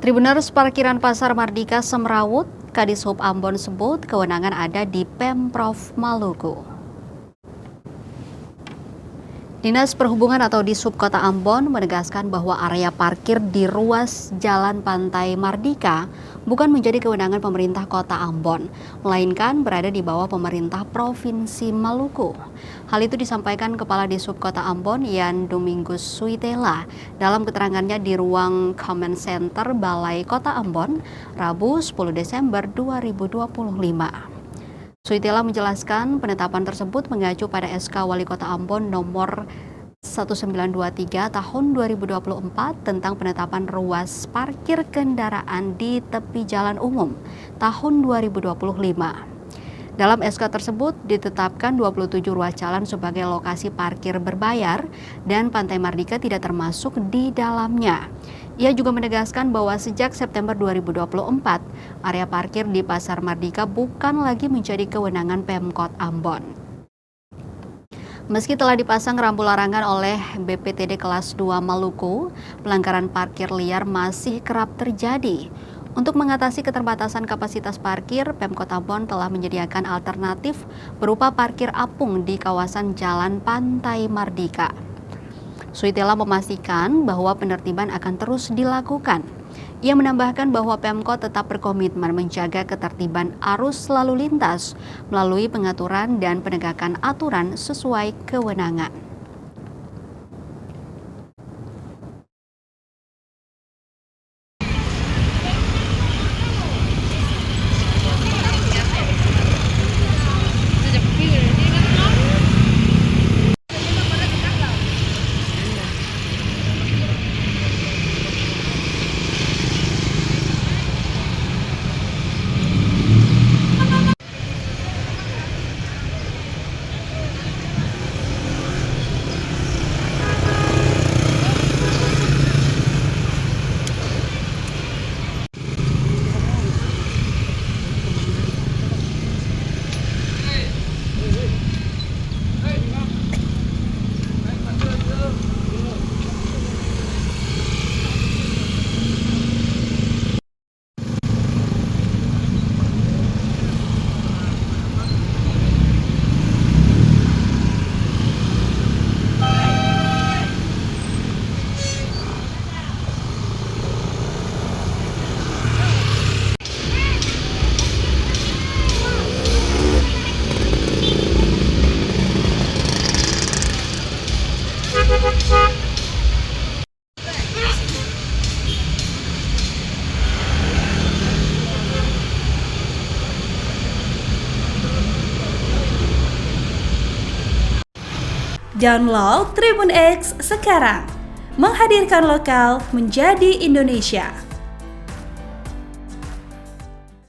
Tribuners Parkiran Pasar Mardika Semrawut, Kadishub Ambon sebut kewenangan ada di Pemprov Maluku. Dinas Perhubungan atau Dishub Kota Ambon menegaskan bahwa area parkir di ruas Jalan Pantai Mardika bukan menjadi kewenangan pemerintah Kota Ambon, melainkan berada di bawah pemerintah Provinsi Maluku. Hal itu disampaikan Kepala Dishub Kota Ambon, Yan Domingus Suitela, dalam keterangannya di ruang Comment Center Balai Kota Ambon, Rabu 10 Desember 2025. Suitela menjelaskan penetapan tersebut mengacu pada SK Wali Kota Ambon nomor 1923 tahun 2024 tentang penetapan ruas parkir kendaraan di tepi jalan umum tahun 2025. Dalam SK tersebut ditetapkan 27 ruas jalan sebagai lokasi parkir berbayar dan Pantai Mardika tidak termasuk di dalamnya. Ia juga menegaskan bahwa sejak September 2024, area parkir di Pasar Mardika bukan lagi menjadi kewenangan Pemkot Ambon. Meski telah dipasang rambu larangan oleh BPTD kelas 2 Maluku, pelanggaran parkir liar masih kerap terjadi. Untuk mengatasi keterbatasan kapasitas parkir, Pemkot Ambon telah menyediakan alternatif berupa parkir apung di kawasan Jalan Pantai Mardika. Suitela memastikan bahwa penertiban akan terus dilakukan. Ia menambahkan bahwa Pemkot tetap berkomitmen menjaga ketertiban arus lalu lintas melalui pengaturan dan penegakan aturan sesuai kewenangan. Download Tribun X sekarang, menghadirkan lokal menjadi Indonesia.